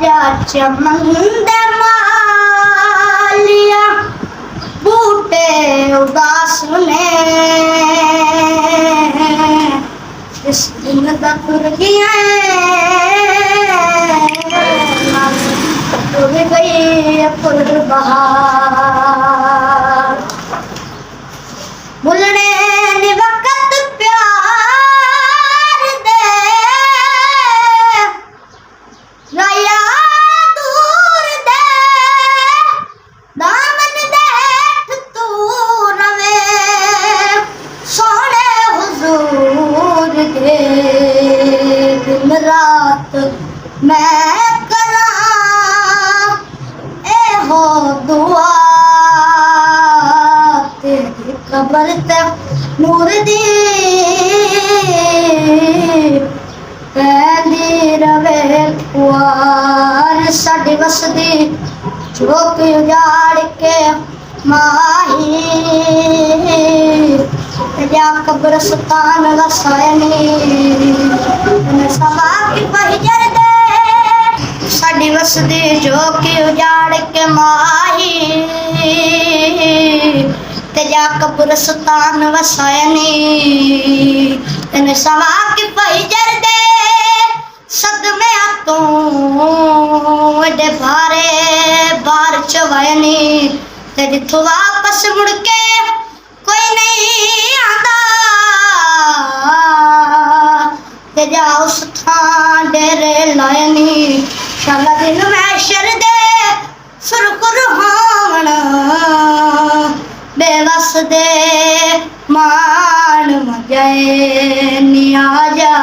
जा चमन दे मालिया बूटे उदास ने इस दिन दा तुर गया तुर गई फुल बहार भुलने नी वक्त प्यार दे राया दूर दे दामन देख तू रवे सोने हुजूर के दिन रात मैं करा ए हो दुआ तेरी कबर ते नूर दी कहंदी रवे कुआर साडी वसदी चौक उजाड़ के माही तेजा कब्रस्तान वसायनी समा की पहिजर दे साडी वसदी चौक उजाड़ के माही तेजा कब्रस्तान वसायनी तेने समा की पहिजर दे सदमे तू एडे भारे बार चवैनी ते जिथों वापस मुड़ के कोई नहीं आंदा ते जा उस थां डेरे लायनी शाला दिन महशर दे सुरखुर होवण बेवस दे मान मजाए नी आजा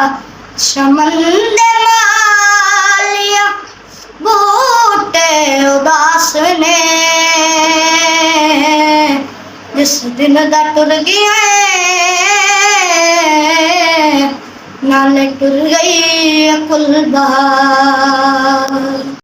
चमन दे मालिया बूटे उदास ने जिस दिन दा टुर गया नाले टुर गई कुल बहार।